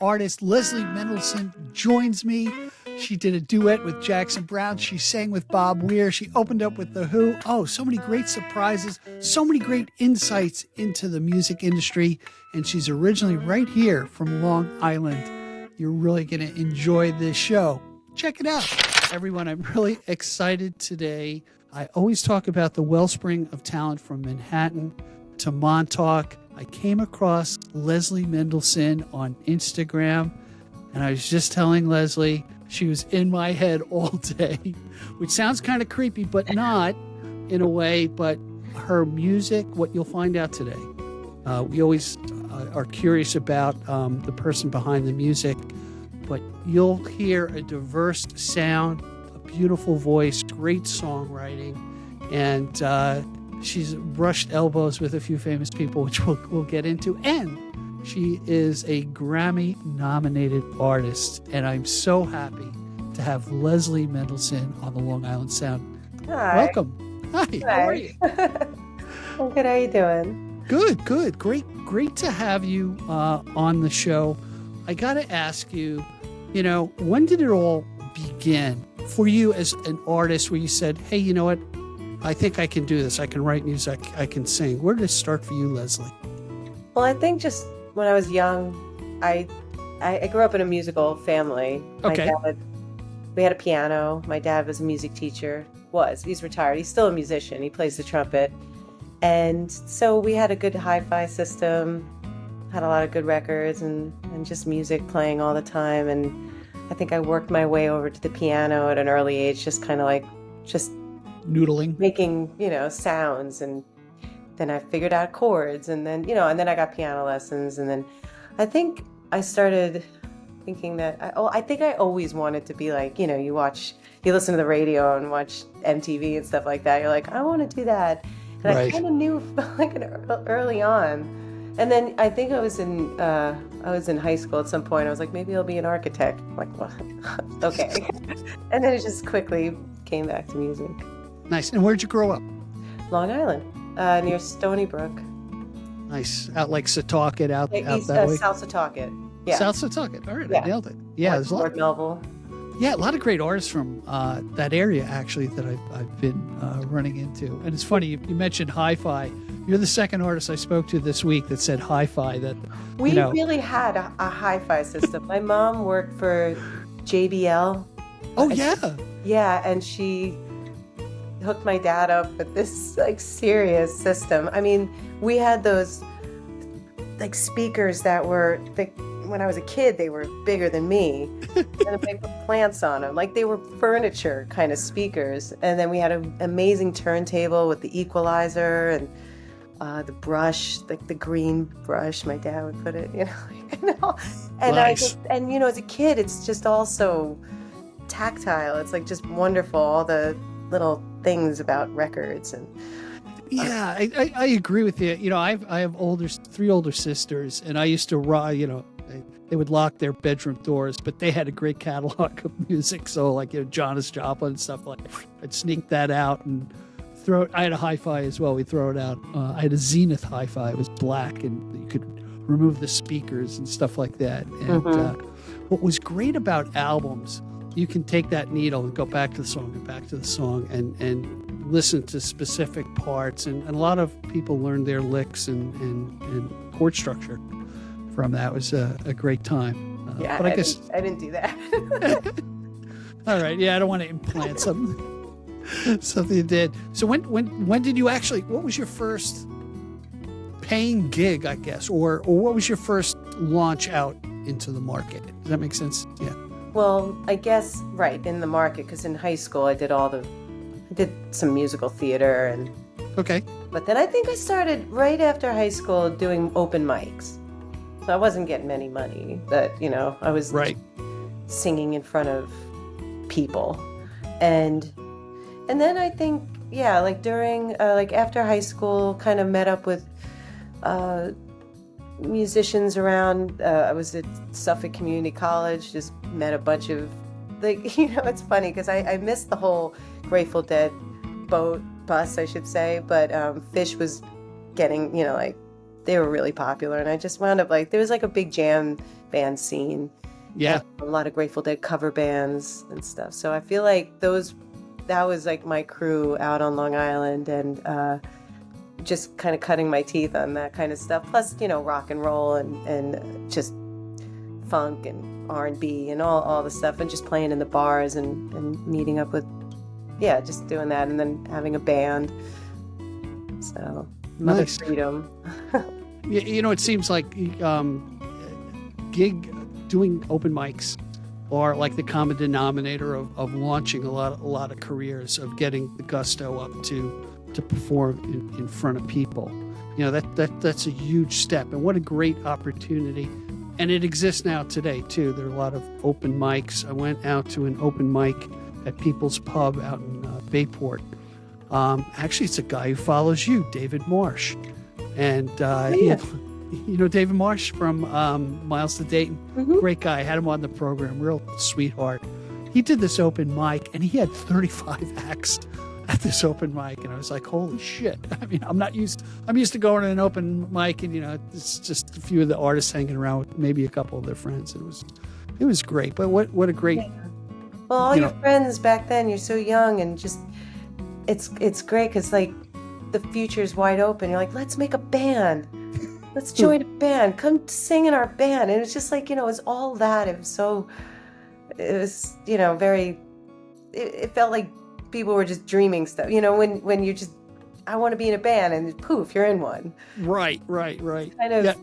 artist Leslie Mendelson joins me. She did a duet with Jackson Browne. She sang with Bob Weir. She opened up with The Who. Oh, so many great surprises, so many great insights into the music industry. And she's originally right here from Long Island. You're really going to enjoy this show. Check it out. Everyone, I'm really excited today. I always talk about the wellspring of talent from Manhattan to Montauk. I came across Leslie Mendelson on Instagram, and I was just telling Leslie she was in my head all day, which sounds kind of creepy, but not in a way. But her music, what you'll find out today, we always are curious about the person behind the music, but you'll hear a diverse sound, a beautiful voice, great songwriting, and she's brushed elbows with a few famous people, which we'll get into. And she is a Grammy-nominated artist. And I'm so happy to have Leslie Mendelson on the Long Island Sound. Hi. Welcome. Hi. How are you? I'm good. How are you doing? Good. Great to have you on the show. I got to ask you, when did it all begin for you as an artist where you said, hey, you know what? I think I can do this. I can write music. I can sing. Where did it start for you, Leslie? Well, I think just when I was young, I grew up in a musical family. Okay. We had a piano. My dad was a music teacher. He's retired. He's still a musician. He plays the trumpet. And so we had a good hi-fi system, had a lot of good records and just music playing all the time. And I think I worked my way over to the piano at an early age, just kind of like noodling, making, sounds. And then I figured out chords, and then, and then I got piano lessons. And then I think I started thinking that, I think I always wanted to be like, you listen to the radio and watch MTV and stuff like that. You're like, I want to do that. And right. I kind of knew like early on. And then I think I was in high school at some point. I was like, maybe I'll be an architect. I'm like, what? Okay. And then it just quickly came back to music. Nice. And where'd you grow up? Long Island, near Stony Brook. Nice. Out like Setauket, out East, that way? South Setauket. Yeah. South Setauket. All right, Yeah. I nailed it. Yeah, there's a lot. Melville. Yeah, a lot of great artists from that area, actually, that I've been running into. And it's funny, you mentioned hi-fi. You're the second artist I spoke to this week that said hi-fi. That We really had a hi-fi system. My mom worked for JBL. Oh, yeah. Yeah, and she hooked my dad up with this like serious system. I mean, we had those like speakers that were when I was a kid, they were bigger than me, and they put plants on them. Like they were furniture kind of speakers. And then we had an amazing turntable with the equalizer and the brush, like the green brush. My dad would put it, and Nice. as a kid, it's just also tactile. It's like just wonderful, all the little things about records. And yeah, I agree with you. I have three older sisters, and I used to they would lock their bedroom doors, but they had a great catalog of music. So like Janis Joplin and stuff like that. I'd sneak that out and throw it. I had a hi-fi as well. We throw it out. I had a Zenith hi-fi. It was black, and you could remove the speakers and stuff like that. And what was great about albums, you can take that needle and go back to the song and back to the song and listen to specific parts. And a lot of people learned their licks and chord structure from that. It was a great time. But I guess I didn't do that. All right. Yeah, I don't want to implant something you did. So when did you actually, what was your first paying gig, I guess, or what was your first launch out into the market? Does that make sense? Yeah. Well, I guess, right, in the market, because in high school I did some musical theater. And okay. But then I think I started right after high school doing open mics. So I wasn't getting any money, but, I was right. singing in front of people. And then I think, like during, after high school, kind of met up with musicians around. I was at Suffolk Community College, just met a bunch of, it's funny because I missed the whole Grateful Dead bus, I should say, but Fish was getting, they were really popular, and I just wound up there was like a big jam band scene. Yeah. A lot of Grateful Dead cover bands and stuff. So I feel like that was like my crew out on Long Island, and just kind of cutting my teeth on that kind of stuff. Plus, rock and roll and just funk and R&B and all the stuff, and just playing in the bars and meeting up with, just doing that, and then having a band. So Mother Nice. Freedom. It seems like doing open mics are like the common denominator of launching a lot of careers, of getting the gusto up to perform in front of people. That's a huge step, and what a great opportunity. And it exists now today too. There are a lot of open mics. I went out to an open mic at People's Pub out in Bayport. Actually, it's a guy who follows you, David Marsh. And he had, David Marsh from Miles to Dayton. Mm-hmm. Great guy. I had him on the program. Real sweetheart. He did this open mic, and he had 35 acts at this open mic, and I was like, holy shit. I mean, I'm used to going to an open mic, and it's just a few of the artists hanging around with maybe a couple of their friends. It was great. But what a great Well, all your friends back then, you're so young, and just it's great because like the future's wide open. You're like, let's make a band. Let's join a band. Come sing in our band. And it's just like, it's all that. It was very, it felt like people were just dreaming stuff. When you just, I want to be in a band, and poof, you're in one. Right. Kind of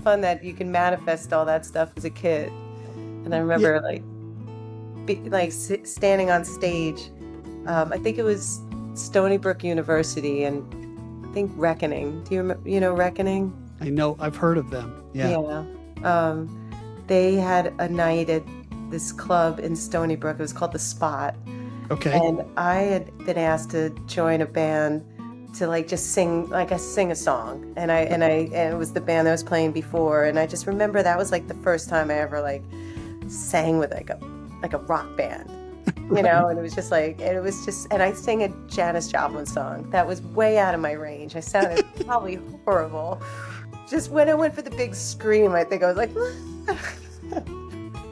fun that you can manifest all that stuff as a kid. And I remember standing on stage. I think it was Stony Brook University, and I think Reckoning. Do you remember, Reckoning? I know, I've heard of them. Yeah. They had a night at this club in Stony Brook. It was called The Spot. Okay. And I had been asked to join a band to just sing a song, and it was the band I was playing before, and I just remember that was the first time I ever sang with a rock band. And it was just and I sang a Janis Joplin song that was way out of my range. I sounded probably horrible. Just when I went for the big scream, I think I was like,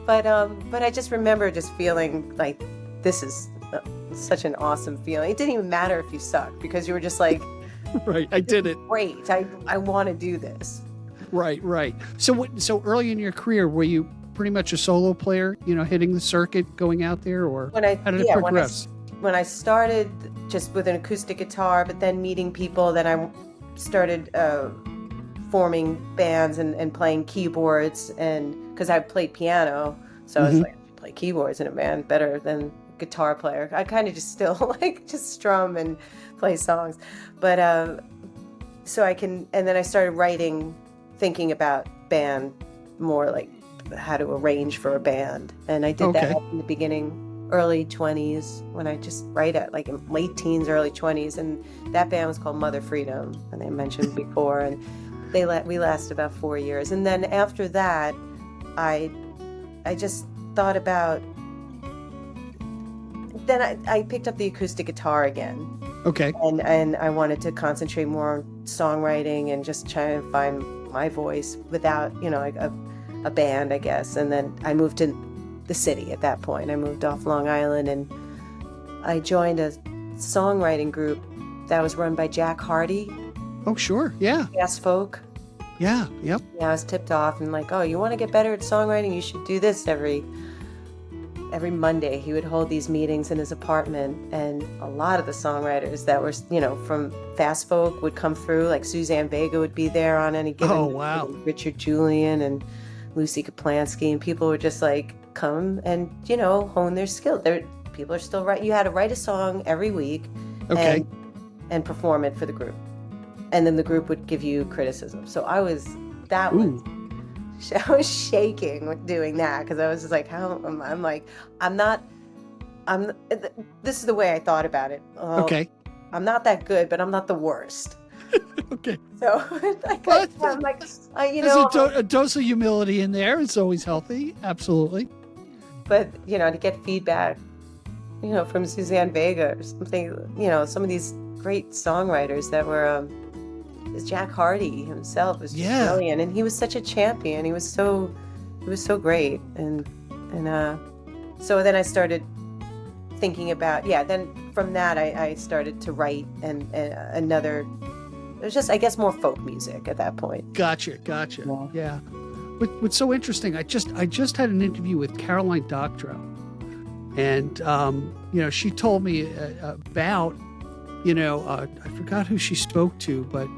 but I just remember just feeling like this is such an awesome feeling. It didn't even matter if you sucked, because you were just like, right, I did it. Great, I want to do this. Right. So early in your career, were you pretty much a solo player, hitting the circuit, going out there, or how did it progress? When I started just with an acoustic guitar, but then meeting people, then I started forming bands and playing keyboards, and because I played piano, so I was like, I play keyboards in a band better than guitar player. I kind of just still just strum and play songs, but so I can, and then I started writing, thinking about band more, like how to arrange for a band, and I did that in the beginning, early 20s, when I just write at in late teens, early 20s, and that band was called Mother Freedom, and I mentioned before, and we lasted about 4 years, and then after that, I just thought about. Then I picked up the acoustic guitar again. Okay. And I wanted to concentrate more on songwriting and just try to find my voice without, a band, I guess. And then I moved to the city at that point. I moved off Long Island, and I joined a songwriting group that was run by Jack Hardy. Oh, sure. Yeah. Jazz folk. Yeah. Yep. Yeah, I was tipped off and oh, you want to get better at songwriting? You should do this every Monday. He would hold these meetings in his apartment, and a lot of the songwriters that were, from fast folk would come through, like Suzanne Vega would be there on any given Oh, wow. and Richard Julian and Lucy Kaplansky, and people would just come and, hone their skill. People are still writing. You had to write a song every week and perform it for the group. And then the group would give you criticism. So I was shaking doing that, because I was just like, this is the way I thought about it. I'm not that good, but I'm not the worst. Okay. So I'm like, there's a dose of humility in there. It's always healthy. Absolutely. But, to get feedback, from Suzanne Vega or something, some of these great songwriters that were, Jack Hardy himself was just brilliant, and he was such a champion. He was so was so great. And so then I started thinking about, then from that I started to write and another, it was just, I guess, more folk music at that point. Gotcha. Yeah. What's so interesting, I just had an interview with Caroline Doctorow, and she told me about, I forgot who she spoke to, but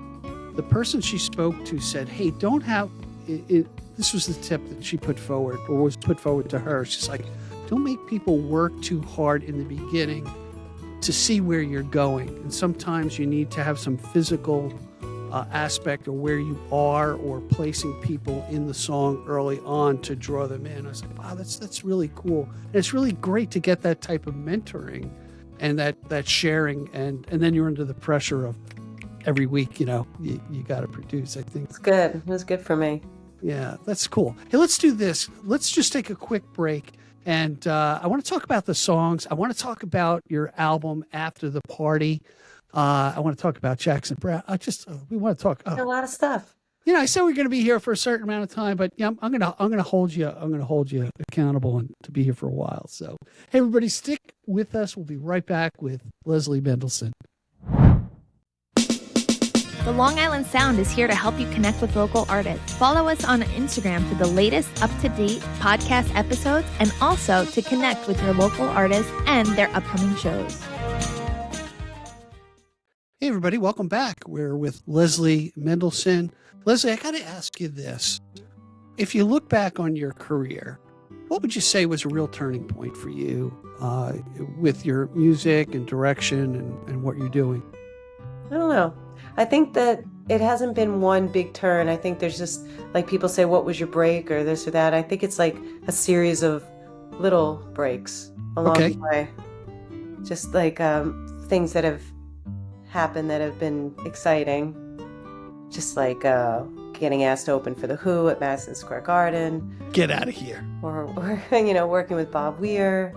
the person she spoke to said, hey, don't have it. This was the tip that she put forward, or was put forward to her. She's like, don't make people work too hard in the beginning to see where you're going. And sometimes you need to have some physical aspect of where you are, or placing people in the song early on to draw them in. I was like, wow, that's really cool. And it's really great to get that type of mentoring and that sharing. And then you're under the pressure of every week, you got to produce, I think. It's good. It was good for me. Yeah, that's cool. Hey, let's do this. Let's just take a quick break. And I want to talk about the songs. I want to talk about your album, After the Party. I want to talk about Jackson Browne. We want to talk. A lot of stuff. I said we're going to be here for a certain amount of time, but I'm going to hold you accountable and to be here for a while. So, hey, everybody, stick with us. We'll be right back with Leslie Mendelson. The Long Island Sound is here to help you connect with local artists. Follow us on Instagram for the latest up-to-date podcast episodes, and also to connect with your local artists and their upcoming shows. Hey, everybody, welcome back. We're with Leslie Mendelson. Leslie, I got to ask you this. If you look back on your career, what would you say was a real turning point for you with your music and direction and what you're doing? I don't know. I think that it hasn't been one big turn. I think there's just, like, people say, what was your break or this or that. I think it's like a series of little breaks along the way. Just like things that have happened that have been exciting. Just like getting asked to open for The Who at Madison Square Garden. Get out of here. Or working with Bob Weir.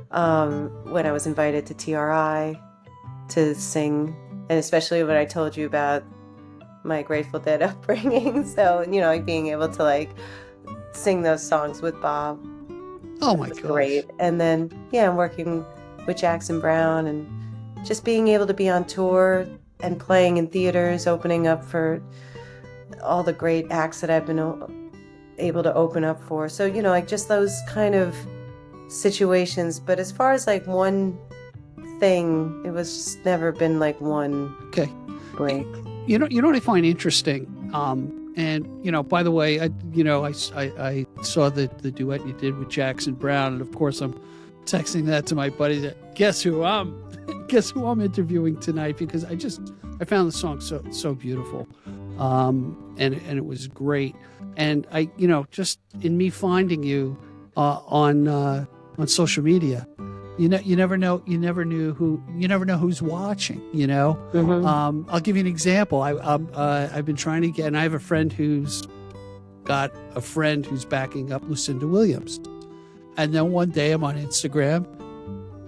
When I was invited to TRI to sing. And especially when I told you about my Grateful Dead upbringing. So, being able to sing those songs with Bob. Oh my gosh. Great. And then, I'm working with Jackson Browne and just being able to be on tour and playing in theaters, opening up for all the great acts that I've been able to open up for. So, just those kind of situations. But as far as one thing, it was just never been one break. You know what I find interesting, and by the way, I saw the duet you did with Jackson Browne, and of course I'm texting that to my buddy that guess who I'm interviewing tonight, because I found the song so beautiful, and it was great, and I just in me finding you on social media. You never know who's watching, Mm-hmm. I'll give you an example. I've been trying to get, and I have a friend who's got a friend who's backing up Lucinda Williams. And then one day I'm on Instagram,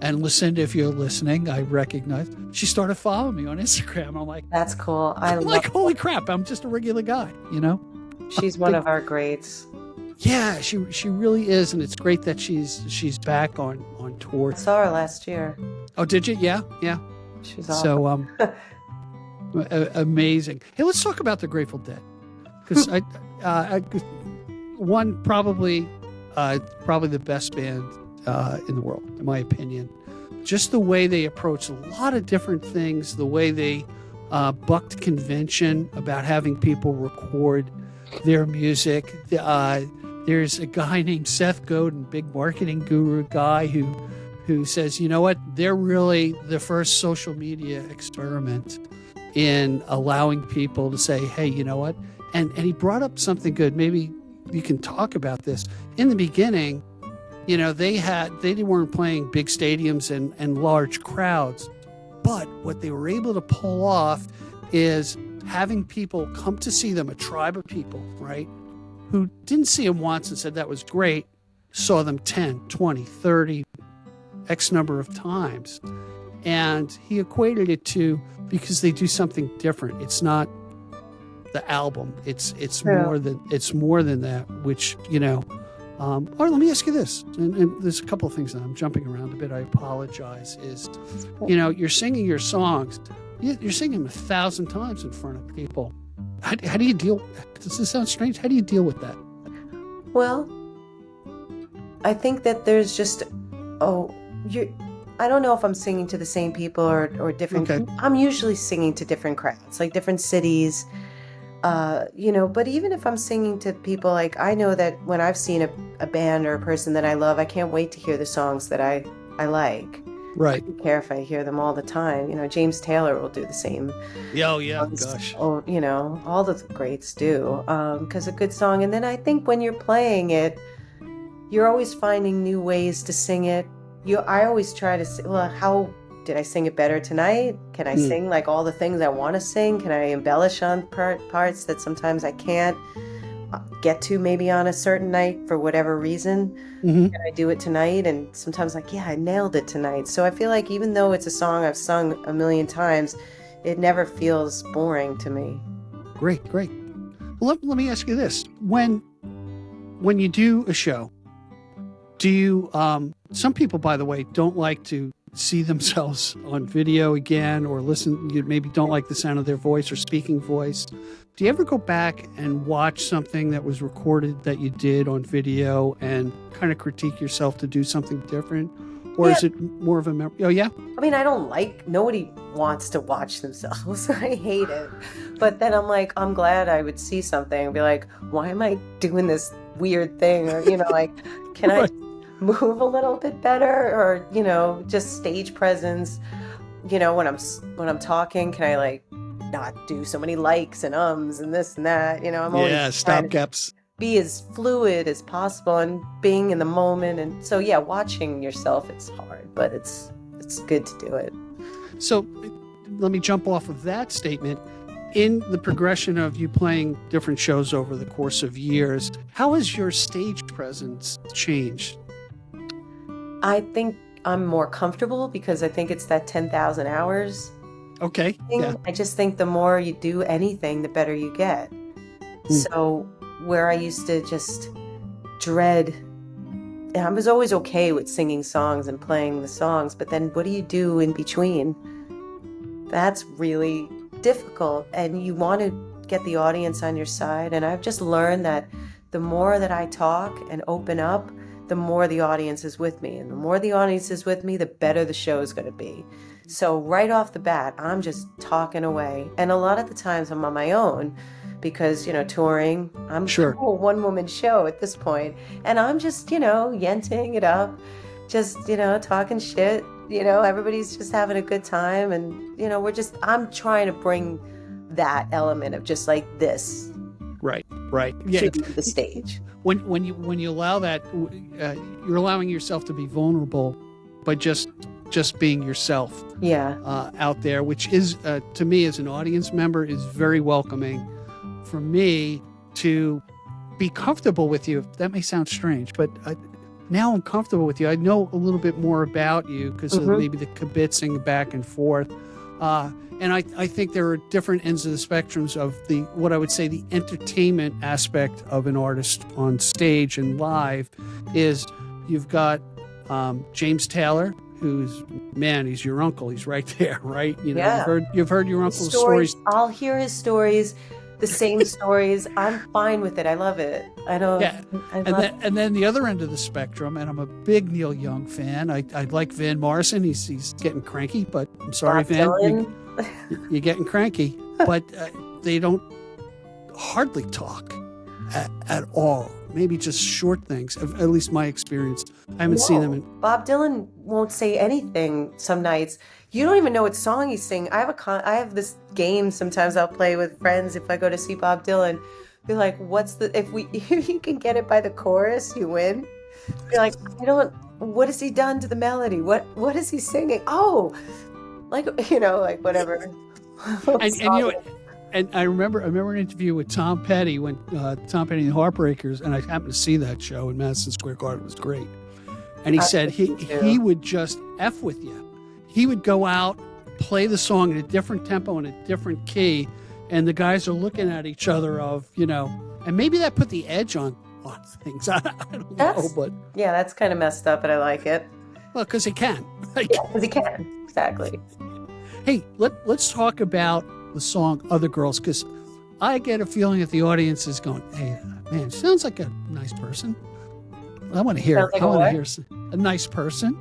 and Lucinda, if you're listening, I recognize, she started following me on Instagram. I'm like, that's cool. I'm like, holy crap, I'm just a regular guy, She's one of our greats. Yeah, she really is, and it's great that she's back on tour. I saw her last year. Oh, did you? Yeah. She's awesome. So amazing. Hey, let's talk about the Grateful Dead, because one probably the best band in the world, in my opinion. Just the way they approach a lot of different things, the way they bucked convention about having people record their music. There's a guy named Seth Godin, big marketing guru guy, who says, you know what, they're really the first social media experiment in allowing people to say, hey, you know what? And he brought up something good. Maybe you can talk about this. In the beginning, they weren't playing big stadiums and large crowds, but what they were able to pull off is having people come to see them, a tribe of people, right? Who didn't see them once and said that was great, saw them 10, 20, 30, X number of times. And he equated it to, because they do something different. It's not the album. It's more than that, which, All right, let me ask you this, and there's a couple of things that I'm jumping around a bit. I apologize. You're singing your songs. You're singing them 1,000 times in front of people. How do you deal? Does this sound strange? How do you deal with that? Well, I think that there's just, I don't know if I'm singing to the same people or different. Okay. I'm usually singing to different crowds, like different cities, but even if I'm singing to people, like I know that when I've seen a band or a person that I love, I can't wait to hear the songs that I like. Right. I don't care if I hear them all the time. James Taylor will do the same. Oh, yeah, gosh. Or, all the greats do, because a good song. And then I think when you're playing it, you're always finding new ways to sing it. I always try to say, well, how did I sing it better tonight? Can I sing like all the things I want to sing? Can I embellish on parts that sometimes I can't get to maybe on a certain night for whatever reason? Mm-hmm. Can I do it tonight? And sometimes like, yeah, I nailed it tonight. So I feel like even though it's a song I've sung a million times, it never feels boring to me. Great. Well, let me ask you this. When you do a show, do you, some people, by the way, don't like to see themselves on video again or listen, you maybe don't like the sound of their voice or speaking voice. Do you ever go back and watch something that was recorded that you did on video and kind of critique yourself to do something different? Or is it more of a memory? Oh, yeah? I mean, nobody wants to watch themselves. I hate it. But then I'm like, I'm glad I would see something and be like, why am I doing this weird thing? Or, can I move a little bit better? Or, just stage presence. When I'm talking, can I like not do so many likes and ums and this and that? I'm always stopgaps. Be as fluid as possible and being in the moment. And so, watching yourself, it's hard, but it's good to do it. So let me jump off of that statement. In the progression of you playing different shows over the course of years, how has your stage presence changed? I think I'm more comfortable because I think it's that 10,000 hours. Okay. thing. Yeah. I just think the more you do anything, the better you get. So where I used to just dread, and I was always okay with singing songs and playing the songs, but then what do you do in between? That's really difficult, and you want to get the audience on your side. And I've just learned that the more that I talk and open up, the more the audience is with me. And the more the audience is with me, the better the show is going to be. So right off the bat, I'm just talking away. And a lot of the times I'm on my own because, touring, I'm a one-woman show at this point. And I'm just, yenting it up, just, talking shit. Everybody's just having a good time. And, I'm trying to bring that element of just like this. Right. Yeah. To the stage. When you allow that, you're allowing yourself to be vulnerable by just being yourself. Yeah. Out there, which is to me as an audience member is very welcoming. For me to be comfortable with you, that may sound strange, but now I'm comfortable with you. I know a little bit more about you because of maybe the kibitzing back and forth. And I think there are different ends of the spectrums of what I would say the entertainment aspect of an artist on stage and live is you've got James Taylor, he's your uncle. He's right there, right? You've heard your uncle's stories. I'll hear his stories, the same stories. I'm fine with it. I love it. I know. Yeah. And then the other end of the spectrum, and I'm a big Neil Young fan. I like Van Morrison. He's getting cranky, but I'm sorry, Van. You're getting cranky. But they don't hardly talk at all. Maybe just short things, at least my experience. I haven't seen them. Bob Dylan won't say anything some nights. You don't even know what song he's singing. I have this game sometimes I'll play with friends if I go to see Bob Dylan. Be like, if you can get it by the chorus, you win. You're like, what has he done to the melody? What is he singing? Oh, like whatever. And I remember an interview with Tom Petty when Tom Petty and the Heartbreakers, and I happened to see that show in Madison Square Garden. It was great. And he said he would just F with you. He would go out, play the song in a different tempo and a different key, and the guys are looking at each other and maybe that put the edge on on things. I don't know, That's but yeah, that's kind of messed up, but I like it. well, because he can. Like, Yeah, because he can. Exactly. hey, let's talk about the song "Other Girls," because I get a feeling that the audience is going, "Hey, man, sounds like a nice person. I want to hear. Sounds like I a want to what? hear a nice person.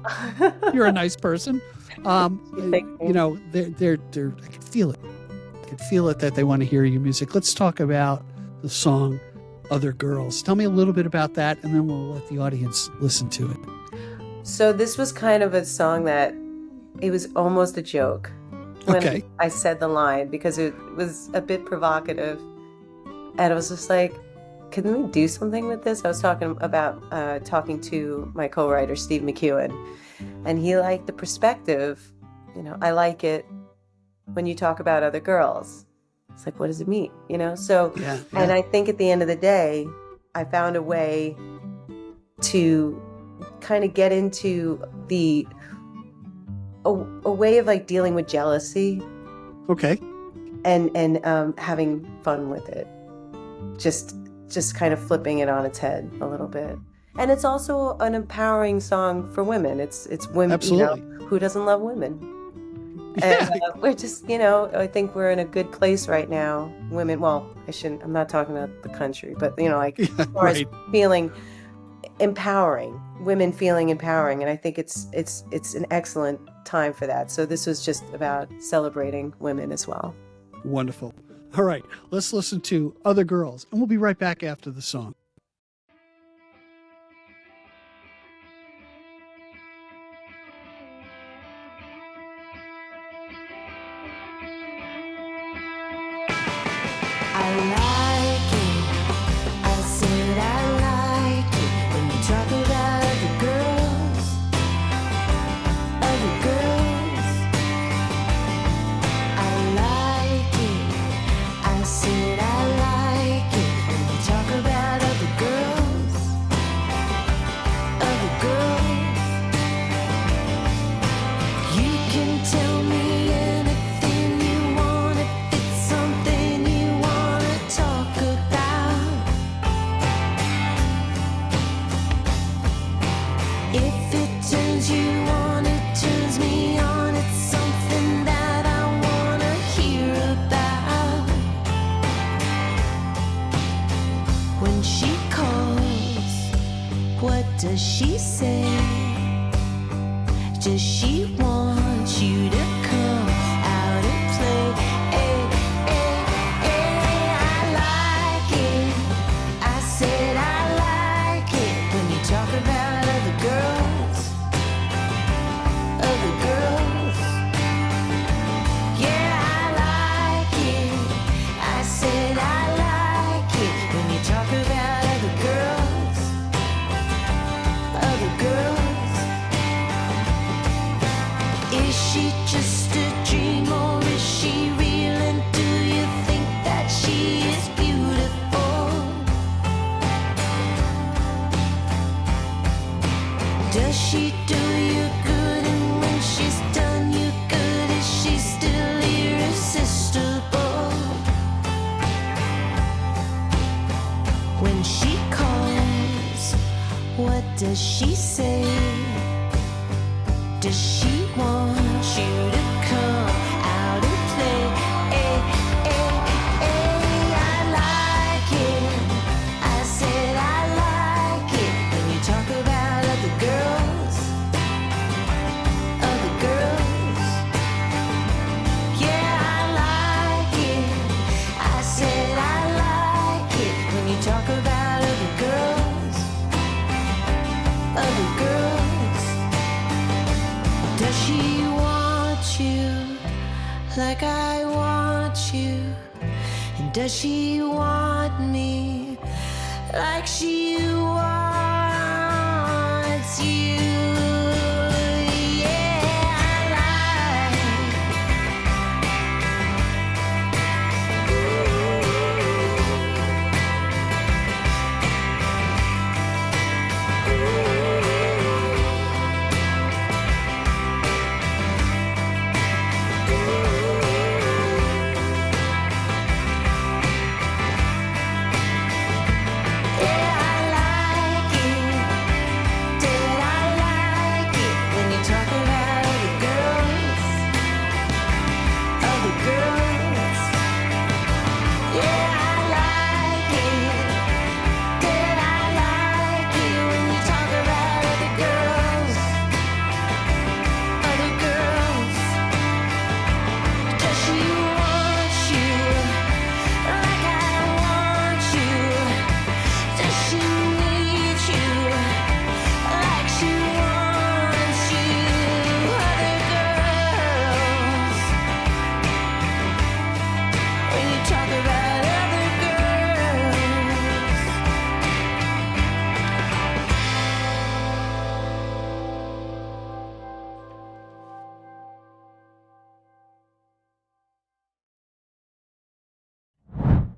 You're a nice person. Thank you. You know, they're. I can feel it. I can feel it that they want to hear your music. Let's talk about the song "Other Girls." Tell me a little bit about that, and then we'll let the audience listen to it. So this was kind of a song that it was almost a joke when Okay. I said the line because it was a bit provocative. And I was just like, can we do something with this? I was talking to my co-writer, Steve McEwan, and he liked the perspective. You know, I like it when you talk about other girls. It's like, what does it mean? You know? So, Yeah. and I think at the end of the day, I found a way to kind of get into a way of like dealing with jealousy Okay. and having fun with it. Just kind of flipping it on its head a little bit. And it's also an empowering song for women. It's women, Absolutely. you know, who doesn't love women? Yeah. And we're just, you know, I think we're in a good place right now. Women, well, I'm not talking about the country, but, you know, like, Yeah, as far as right. feeling empowering, women feeling empowering. And I think it's an excellent time for that. So this was just about celebrating women as well. Wonderful. All right, let's listen to "Other Girls," and we'll be right back after the song. I like it. I said I like it when you talk about other girls. Other girls. I like it. I said I like it when you talk about other girls. Other girls. You can tell me anything you want if it's something you wanna talk about. If it turns you on, it turns me on. It's something that I wanna hear about. When she calls, what does she say? Does she want you to come out and play? I like it. I said I like it when you talk about other girls. Other girls. Yeah, I like it. I said I like it when you talk about other girls. Other girls. Is she just a dream or is she real? And do you think that she is beautiful? Does she do you good? And when she's done you good, is she still irresistible? When she calls, what does she say? Does she want you to come out and play? I like it. I said I like it when you talk about other girls. Other girls. Yeah, I like it. I said I like it when you talk about other girls. Other girls. Does she want you like I want you? And does she want me like she wants you? Yeah, I like.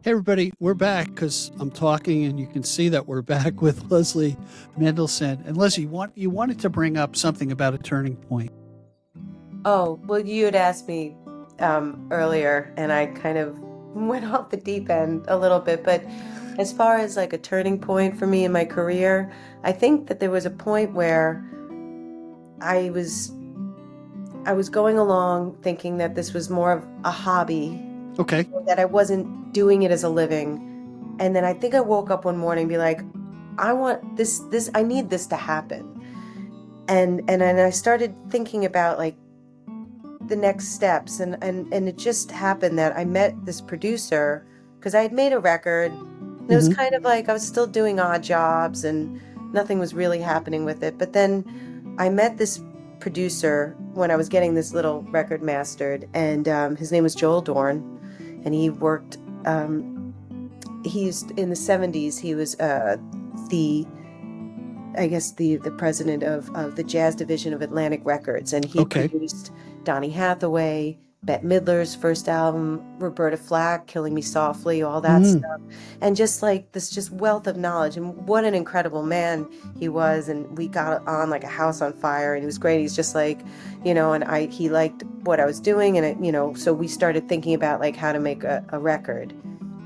Hey, everybody, we're back because I'm talking and you can see that we're back with Leslie Mendelson. And Leslie, you wanted to bring up something about a turning point. Oh, well, you had asked me earlier, and I kind of went off the deep end a little bit. But as far as like a turning point for me in my career, I think that there was a point where I was going along thinking that this was more of a hobby. Okay. That I wasn't doing it as a living. And then I think I woke up one morning and be like, I want this, I need this to happen. And I started thinking about like the next steps. And it just happened that I met this producer because I had made a record. And it was kind of like I was still doing odd jobs and nothing was really happening with it. But then I met this producer when I was getting this little record mastered. And his name was Joel Dorn. And he worked, he's in the 70s, he was the president of the jazz division of Atlantic Records. And he produced Donny Hathaway, Bette Midler's first album, Roberta Flack, Killing Me Softly, all that stuff. And just like this just wealth of knowledge. And what an incredible man he was. And we got on like a house on fire and he was great. He's just like, and he liked what I was doing. And, so we started thinking about like how to make a record.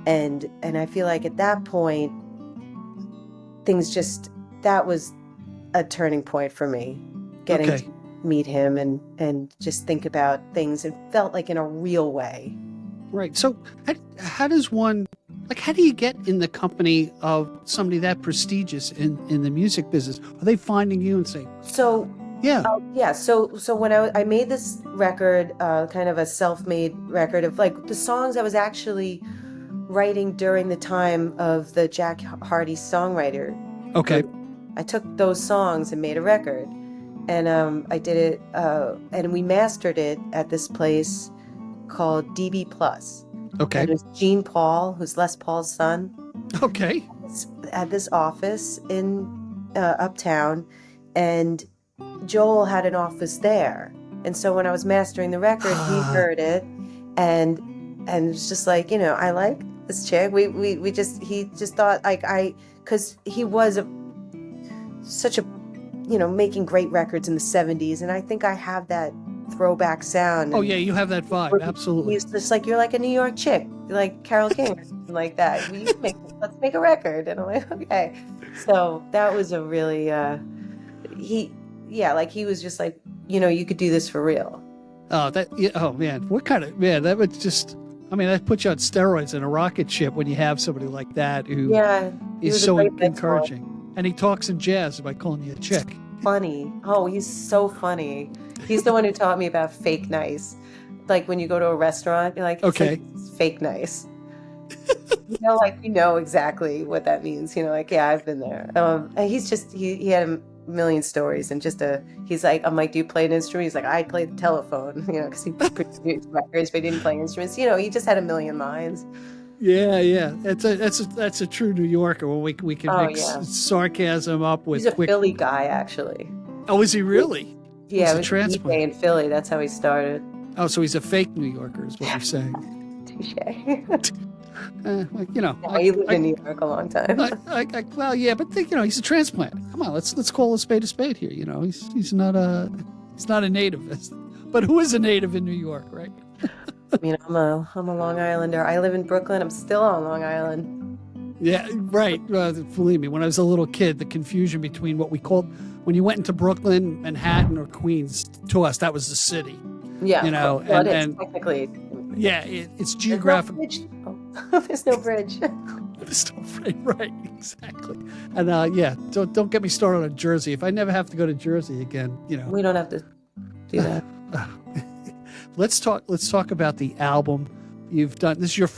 And I feel like at that point, that was a turning point for me, getting to meet him and just think about things and felt like in a real way. Right. So how does one, like, how do you get in the company of somebody that prestigious in the music business? Are they finding you and saying, So when I made this record, kind of a self-made record of like the songs I was actually writing during the time of the Jack Hardy songwriter. Okay. I took those songs and made a record. And I did it, and we mastered it at this place called DB Plus. Okay. And it was Gene Paul, who's Les Paul's son. Okay. At this office in Uptown, and Joel had an office there. And so when I was mastering the record, he heard it, and it was just like, I like this chick. He just thought like because he was such a making great records in the 70s. And I think I have that throwback sound. Oh, yeah, you have that vibe. Absolutely. He's just like, you're like a New York chick, like Carole King or something like that. Let's make a record. And I'm like, okay. So that was a really, he was just like, you could do this for real. Oh, man. That would just, that puts you on steroids in a rocket ship when you have somebody like that who is so encouraging. And he talks in jazz by calling you a chick. Funny. Oh, he's so funny. He's the one who taught me about fake nice. Like when you go to a restaurant, you're like, it's fake nice. You know exactly what that means. I've been there. And he's just, he had a million stories and he's like, I'm like, do you play an instrument? He's like, I play the telephone, because he produced records, but he didn't play instruments. He just had a million lines. Yeah. That's a true New Yorker when we can mix sarcasm up with. He's a Philly guy, actually. Oh, is he really? Yeah, he's a transplant in Philly. That's how he started. Oh, so he's a fake New Yorker, is what you're saying. Touche. He lived in New York a long time. But he's a transplant. Come on, let's call a spade here. He's not a native, but who is a native in New York, right? I'm a Long Islander. I live in Brooklyn. I'm still on Long Island. Yeah, right. Believe me, when I was a little kid, the confusion between what we called, when you went into Brooklyn, Manhattan, or Queens, to us, that was the city. Yeah. And technically. Yeah, it's geographical. There's no bridge. There's no bridge. Right, exactly. And don't get me started on Jersey. If I never have to go to Jersey again, We don't have to do that. Let's talk about the album you've done. This is your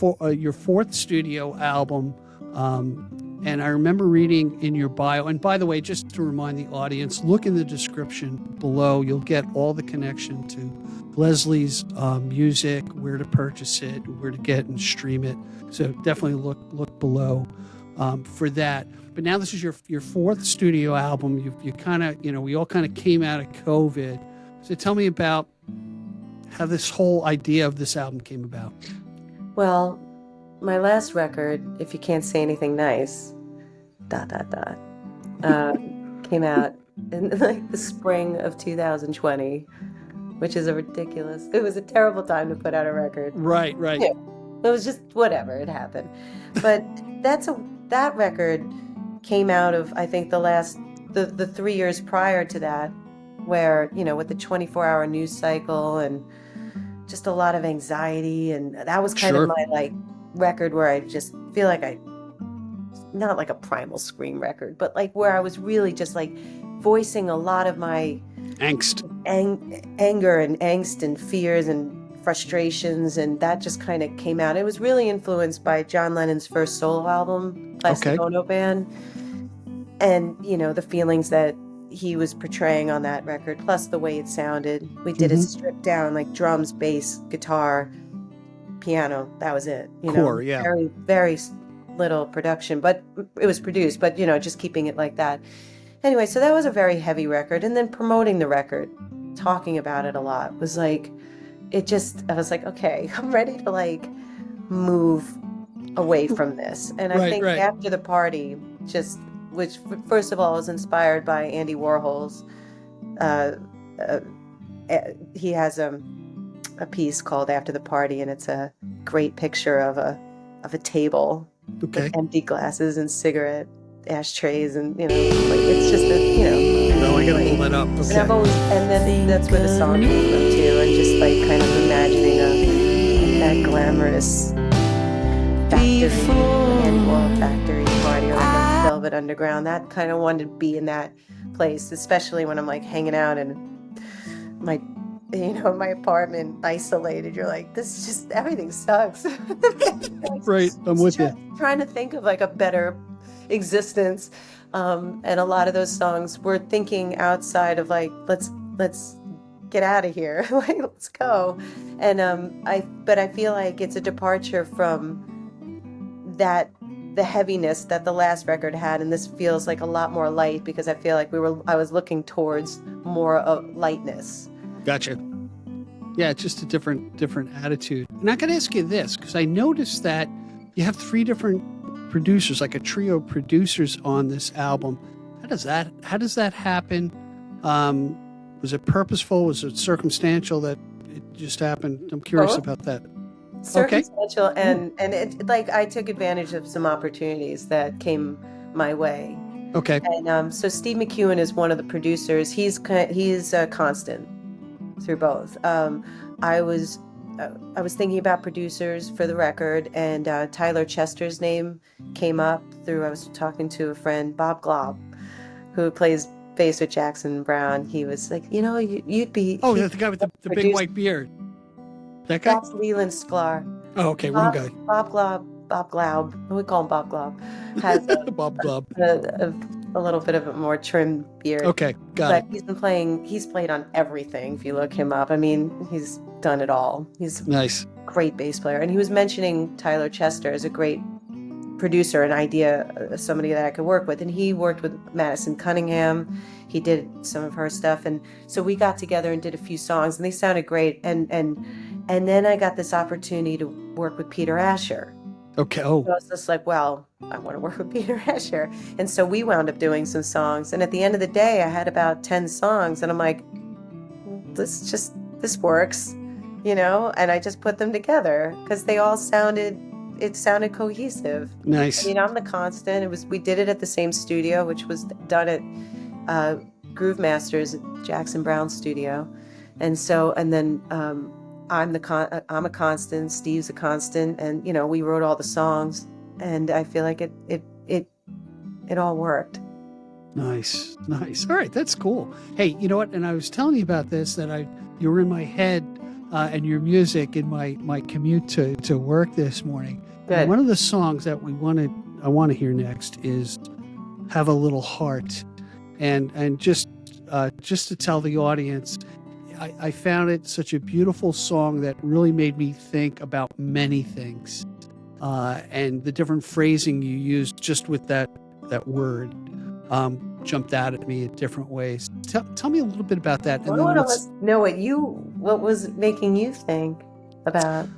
fourth studio album, and I remember reading in your bio. And by the way, just to remind the audience, look in the description below. You'll get all the connection to Leslie's music, where to purchase it, where to get and stream it. So definitely look below for that. But now this is your fourth studio album. You kind of we all kind of came out of COVID. So tell me about how this whole idea of this album came about. Well, my last record, If You Can't Say Anything Nice, ... came out in like the spring of 2020, which is it was a terrible time to put out a record. Right. Yeah, it was just whatever, it happened. But that record came out of, I think, the 3 years prior to that, where, with the 24-hour news cycle and just a lot of anxiety, and that was kind of my like record where I just feel like not like a primal scream record, but like where I was really just like voicing a lot of my angst, anger and angst and fears and frustrations, and that just kind of came out. It was really influenced by John Lennon's first solo album, Plastic Ono Band, and the feelings that he was portraying on that record, plus the way it sounded. We did it stripped down, like drums, bass, guitar, piano. That was it. Core, yeah. Very, very little production, but it was produced. But just keeping it like that. Anyway, so that was a very heavy record, and then promoting the record, talking about it a lot, was like, I was like, okay, I'm ready to like move away from this. And I think After the Party, which first of all was inspired by Andy Warhol's, he has a piece called After the Party, and it's a great picture of a table with empty glasses and cigarette ashtrays, and it's just No, I gotta pull that up. Okay. And then that's where the song came from too, and just like kind of imagining that glamorous factory, annual factory party, or like a Velvet Underground. That kind of wanted to be in that place, especially when I'm like hanging out in my apartment, isolated. You're like, this just, everything sucks. Right, I'm with you. Trying to think of like a better existence, and a lot of those songs were thinking outside of like, let's get out of here, like let's go. And I feel like it's a departure from the heaviness that the last record had, and this feels like a lot more light, because I feel like I was looking towards more of lightness. Gotcha. Yeah, it's just a different attitude. And I got to ask you this, because I noticed that you have 3 different producers, like a trio of producers on this album. How does that happen? Was it purposeful? Was it circumstantial that it just happened? I'm curious about that. Circumstantial, and it, like, I took advantage of some opportunities that came my way. Okay. And so Steve McEwan is one of the producers. He's a constant through both. I was thinking about producers for the record, and Tyler Chester's name came up through, I was talking to a friend, Bob Glob, who plays bass with Jackson Browne. He was like, you'd be... Oh, the guy with the big white beard. That guy? That's Leland Sklar. Oh, okay, wrong guy. Bob Glob, we call him Bob Glob, has Bob Glob. a little bit of a more trim beard. Okay, got it. He's played on everything. If you look him up, I mean, he's done it all. He's nice, great bass player. And he was mentioning Tyler Chester as a great producer, an idea, somebody that I could work with. And he worked with Madison Cunningham. He did some of her stuff. And so we got together and did a few songs, and they sounded great. And then I got this opportunity to work with Peter Asher. Okay. Oh. So I was just like, well, I want to work with Peter Asher. And so we wound up doing some songs. And at the end of the day, I had about 10 songs. And I'm like, this works, And I just put them together because they all sounded cohesive. Nice. I'm the constant. We did it at the same studio, which was done at Groove Masters at Jackson Browne studio. And then I'm a constant, Steve's a constant, and we wrote all the songs, and I feel like it all worked. Nice. All right, that's cool. Hey, you know what? And I was telling you about this, that you were in my head and your music in my commute to work this morning. Good. And one of the songs that I want to hear next is "Have a Little Heart," and just to tell the audience, I found it such a beautiful song that really made me think about many things, and the different phrasing you used just with that word jumped out at me in different ways. Tell me a little bit about that. And I want to know what was making you think about.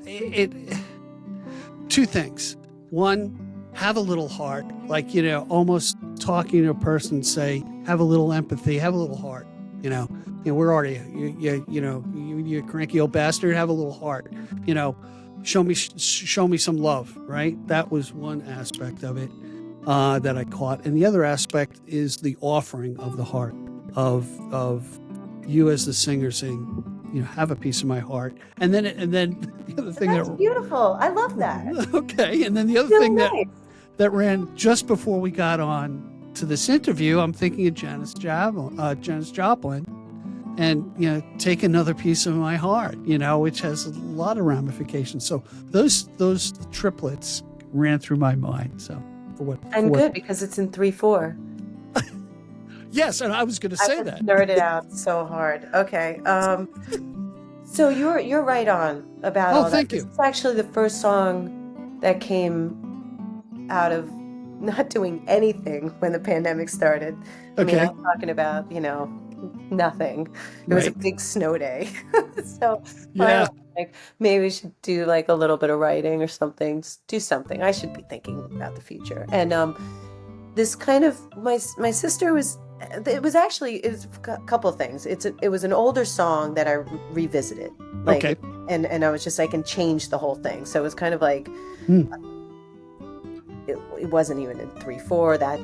it two things. One, have a little heart, like, almost talking to a person, say, have a little empathy, have a little heart, where are you? You cranky old bastard, have a little heart, show me some love, right? That was one aspect of it that I caught. And the other aspect is the offering of the heart of you as the singer saying, have a piece of my heart. And then the other thing That's beautiful. I love that. Okay. And then the other thing that ran just before we got on to this interview, I'm thinking of Janis Joplin, and take another piece of my heart, which has a lot of ramifications. So those triplets ran through my mind. So good, because it's in 3/4. Yes, and I was going to say that. Nerded out so hard. Okay. So you're right on about all that. Thank you. It's actually the first song that came out of not doing anything when the pandemic started. I mean, I'm talking about, nothing. It was a big snow day. So yeah. Maybe we should do like a little bit of writing or something. Just do something. I should be thinking about the future. And this kind of my sister was. It was a couple of things. It was an older song that I revisited. And I was just and changed the whole thing. So it was kind of like it wasn't even in 3/4. That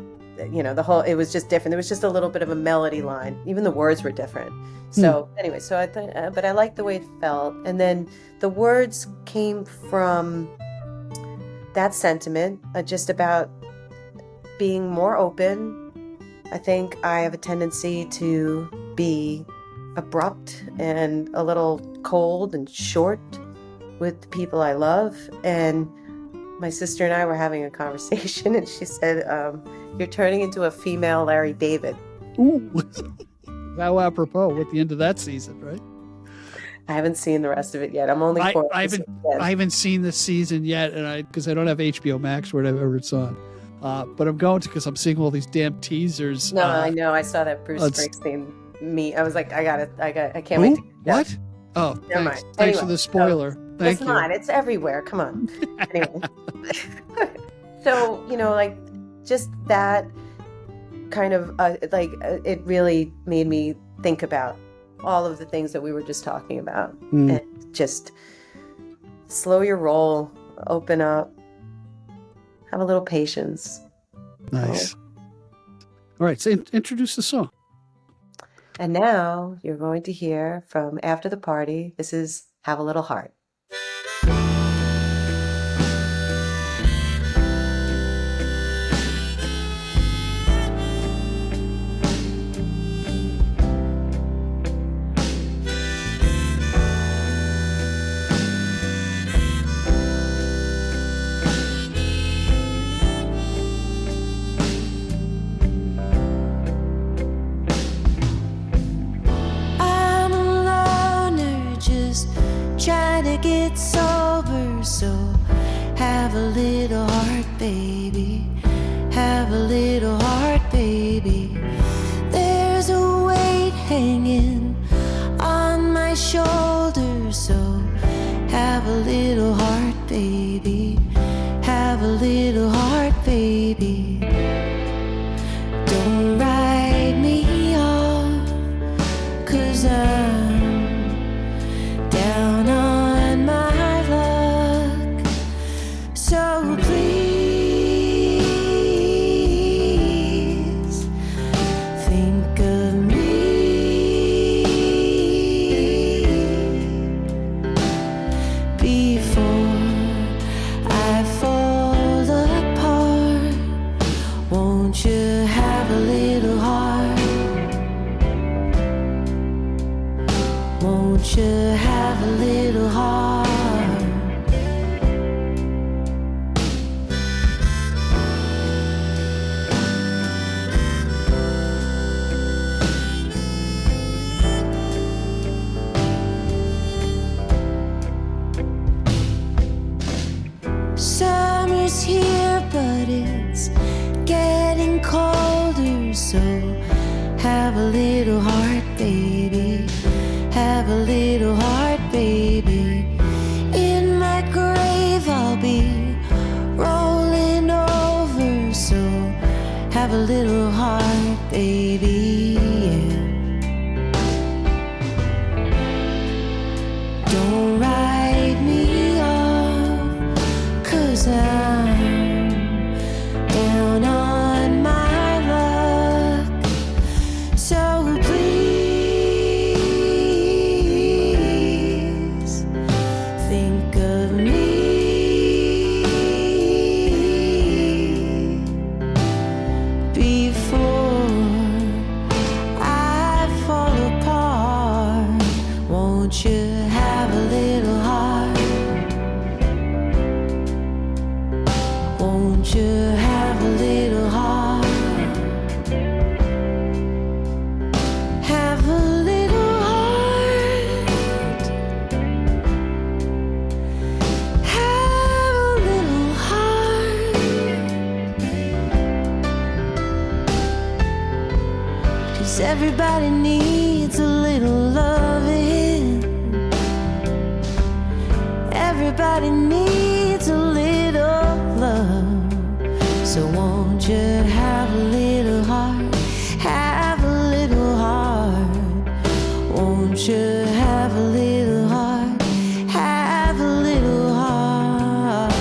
the whole, it was just different. There was just a little bit of a melody line. Even the words were different. So anyway, so I thought, but I liked the way it felt. And then the words came from that sentiment, just about being more open. I think I have a tendency to be abrupt and a little cold and short with the people I love. And my sister and I were having a conversation, and she said, you're turning into a female Larry David. Ooh. How apropos at the end of that season, right? I haven't seen the rest of it yet. I'm only four. I haven't seen this season yet, and because I don't have HBO Max or whatever it's on. But I'm going to, because I'm seeing all these damn teasers. No, I know. I saw that Bruce Springsteen meet. I was like, I can't wait to get what? Oh, thanks. Thanks for the spoiler. Thank you. It's everywhere. Come on. Anyway. So, just that kind of, it really made me think about all of the things that we were just talking about. And just slow your roll, open up. Have a little patience. Nice. All right, so introduce the song. And now you're going to hear from After the Party. This is Have a Little Heart. Trying to get sober, so have a little heart, baby. Have a little heart, baby. There's a weight hanging on my shoulders, so have a little heart, baby. Have a little heart, baby. Don't write me off, 'cause I'm down on my luck. So please think of me before I fall apart. Won't you have a little heart? Won't you have a little heart? Summer's here, but it's getting colder, so have a little heart, baby. Have a little heart, baby. In my baby. Don't write me off, 'cause I'm down on my luck. So please think of me before I fall apart. Won't you have a little heart? Won't you have a little heart? Have a little heart. Have a little heart. 'Cause everybody needs a little loving. Everybody needs a little love. So won't you have a little heart? Have a little heart. Won't you have a little heart? Have a little heart.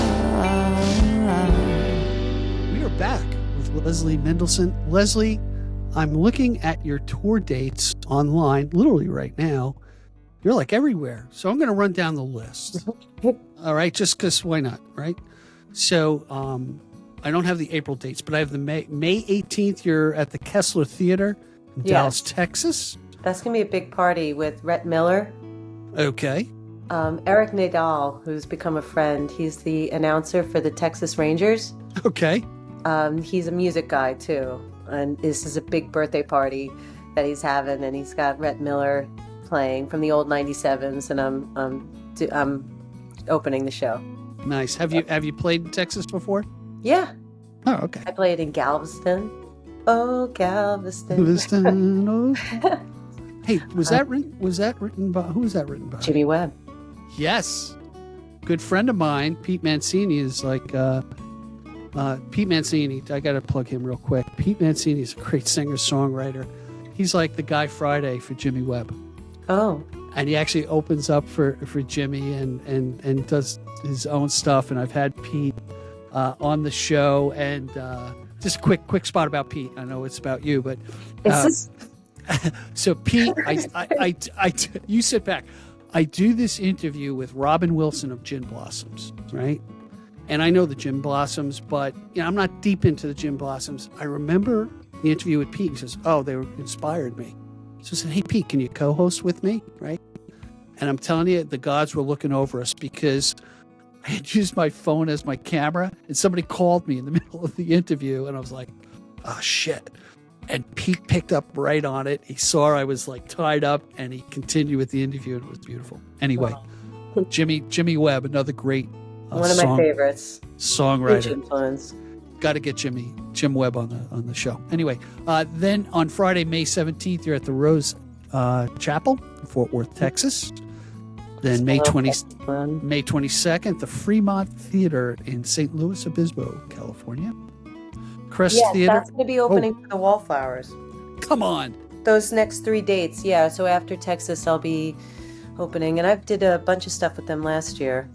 We are back with Leslie Mendelson. Leslie, I'm looking at your tour dates online, literally right now. You're like everywhere. So I'm going to run down the list. All right, just because why not, right? So I don't have the April dates, but I have the May 18th. You're at the Kessler Theater in Yes. Dallas, Texas. That's going to be a big party with Rhett Miller. Okay. Eric Nadal, who's become a friend. He's the announcer for the Texas Rangers. Okay. He's a music guy too, and this is a big birthday party that he's having, and he's got Rhett Miller playing from the old 97s, and I'm opening the show. Nice. Have you played in Texas before? Yeah, Oh, okay. I played in Galveston. Oh, Galveston. Galveston, oh. Hey, was that written by who was that written by? Jimmy Webb. Yes. Good friend of mine, Pete Mancini, is like Pete Mancini. I got to plug him real quick. Pete Mancini is a great singer-songwriter. He's like the Guy Friday for Jimmy Webb. Oh, And he actually opens up for Jimmy and does his own stuff. And I've had Pete on the show. And just a quick spot about Pete. I know it's about you, but so Pete, you sit back. I do this interview with Robin Wilson of Gin Blossoms, right? And I know the Gin Blossoms, but I'm not deep into the Gin Blossoms. I remember the interview with Pete. He says, "Oh, they inspired me." So I said, "Hey, Pete, can you co-host with me?" Right? And I'm telling you, the gods were looking over us because I had used my phone as my camera, and somebody called me in the middle of the interview, and I was like, "Oh shit!" And Pete picked up right on it. He saw I was like tied up, and he continued with the interview. It was beautiful. Anyway, wow. Jimmy Webb, another great One of my favorites. songwriter. Huge influence. Got to get Jim Webb on the show. Anyway, then on Friday, May 17th, you're at the Rose Chapel in Fort Worth, Texas. Then May 22nd, the Fremont Theater in St. Louis Obispo, California. Crest Theater. That's going to be opening for the Wallflowers. Come on. Those next 3 dates, yeah. So after Texas, I'll be opening, and I did a bunch of stuff with them last year.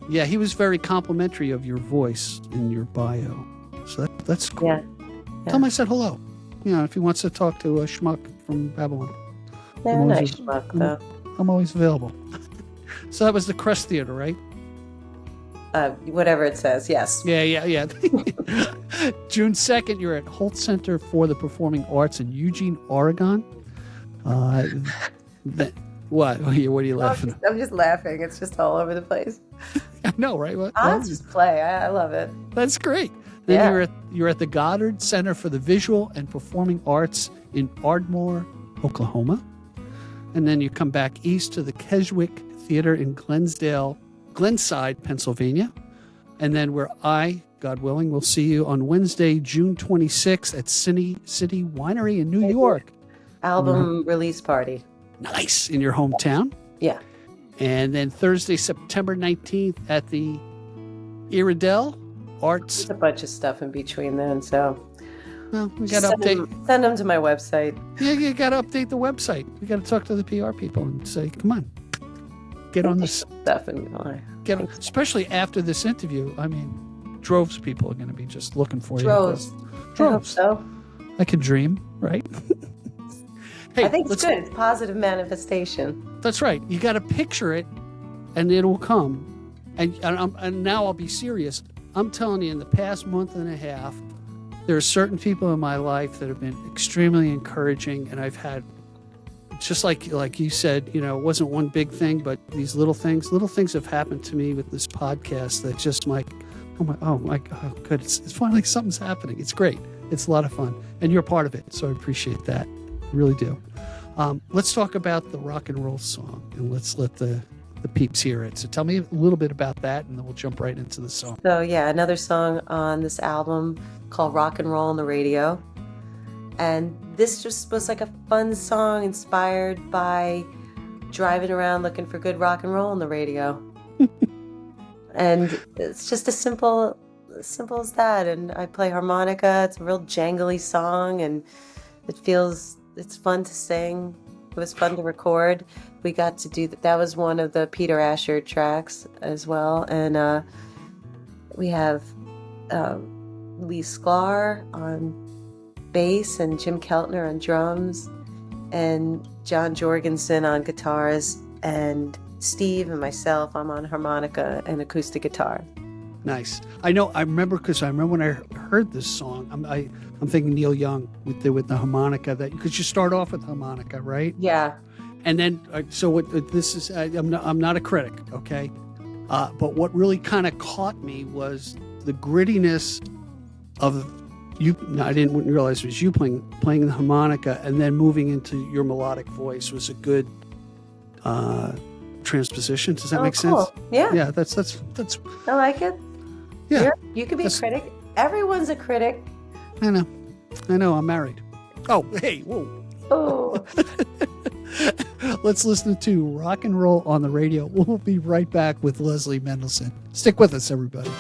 Yeah, he was very complimentary of your voice in your bio. So that's cool. Yeah. Tell him I said hello. If he wants to talk to a schmuck from Babylon. They're I'm nice always- schmuck, though. I'm always available. So that was the Crest Theater, right? Whatever it says, yes. Yeah. June 2nd, you're at Holt Center for the Performing Arts in Eugene, Oregon. What? What are you laughing at? I'm just laughing. It's just all over the place. I know, right? What? It's just play. I love it. That's great. Then Yeah. you're at the Goddard Center for the Visual and Performing Arts in Ardmore, Oklahoma. And then you come back east to the Keswick Theater in Glenside, Pennsylvania. And then where I, God willing, will see you on Wednesday, June 26th at City Winery in New York. Album release party. Nice. In your hometown. Yeah. And then Thursday, September 19th at the Iredell Arts. There's a bunch of stuff in between then, so Well, we got to update. Send them to my website. Yeah, you got to update the website. We got to talk to the PR people and say, come on, get on this. Definitely. Especially after this interview. I mean, droves of people are going to be just looking for Droves. you. I hope so. I can dream, right? Hey, I think it's good. It's positive manifestation. That's right. You got to picture it, and it will come. And now I'll be serious. I'm telling you, in the past month and a half, there are certain people in my life that have been extremely encouraging, and I've had, just like you said, it wasn't one big thing, but these little things have happened to me with this podcast that just like, oh my God, good. It's finally something's happening. It's great. It's a lot of fun, and you're part of it, so I appreciate that. I really do. Let's talk about the rock and roll song, and let's let the peeps hear it. So tell me a little bit about that, and then we'll jump right into the song. So yeah, another song on this album called Rock and Roll on the Radio. And this just was like a fun song inspired by driving around looking for good rock and roll on the radio. And it's just as simple as that. And I play harmonica. It's a real jangly song, and it's fun to sing. It was fun to record. We got to do that. That was one of the Peter Asher tracks as well. And we have Lee Sklar on bass and Jim Keltner on drums and John Jorgensen on guitars and Steve and myself. I'm on harmonica and acoustic guitar. Nice. I remember when I heard this song, I'm thinking Neil Young with the harmonica, because you start off with harmonica, right? Yeah. And then, so what this is, I'm not a critic, okay? But what really kind of caught me was the grittiness of you. I wouldn't realize it was you playing the harmonica, and then moving into your melodic voice was a good transposition. Does that make sense? Yeah. Yeah, that's. I like it. Yeah. You could be a critic. Everyone's a critic. I know. I'm married. Oh, hey, whoa. Oh. Let's listen to Rock and Roll on the Radio. We'll be right back with Leslie Mendelson. Stick with us, everybody.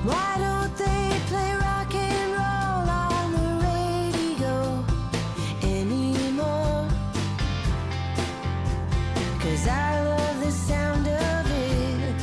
Why don't they play rock and roll on the radio anymore? 'Cause I love the sound of it.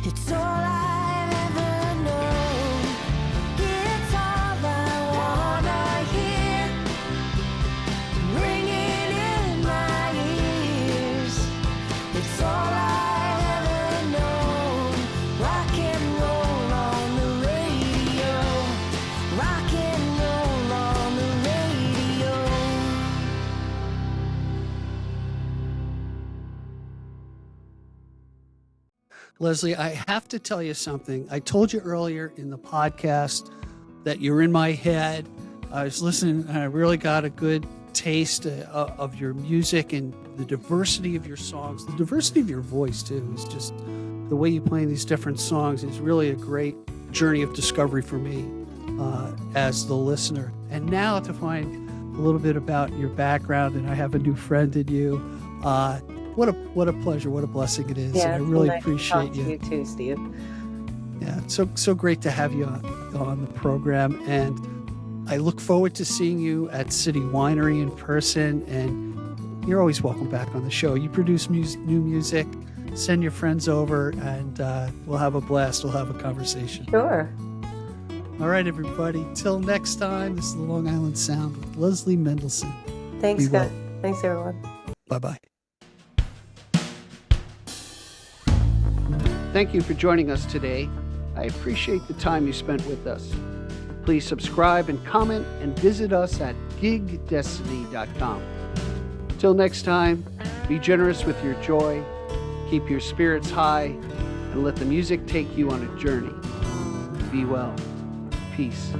It's all I've ever known. It's all I wanna hear, ringing in my ears. It's all I've ever known. Rock and roll on the radio. Rock and roll on the radio. Leslie, I have to tell you something. I told you earlier in the podcast that you're in my head. I was listening and I really got a good taste of your music and the diversity of your songs, the diversity of your voice too. Is just the way you play these different songs is really a great journey of discovery for me as the listener. And now to find a little bit about your background, and I have a new friend in you. What a pleasure, what a blessing it is. Yeah, and I it's really nice to appreciate talk to you too, Steve. Yeah, it's so great to have you on the program, and I look forward to seeing you at City Winery in person. And you're always welcome back on the show. You produce new music. Send your friends over, and we'll have a blast. We'll have a conversation. Sure. All right, everybody. Till next time. This is the Long Island Sound with Leslie Mendelson. Thanks, Be well. Scott. Thanks, everyone. Bye-bye. Thank you for joining us today. I appreciate the time you spent with us. Please subscribe and comment and visit us at gigdestiny.com. Till next time, be generous with your joy, keep your spirits high, and let the music take you on a journey. Be well. Peace.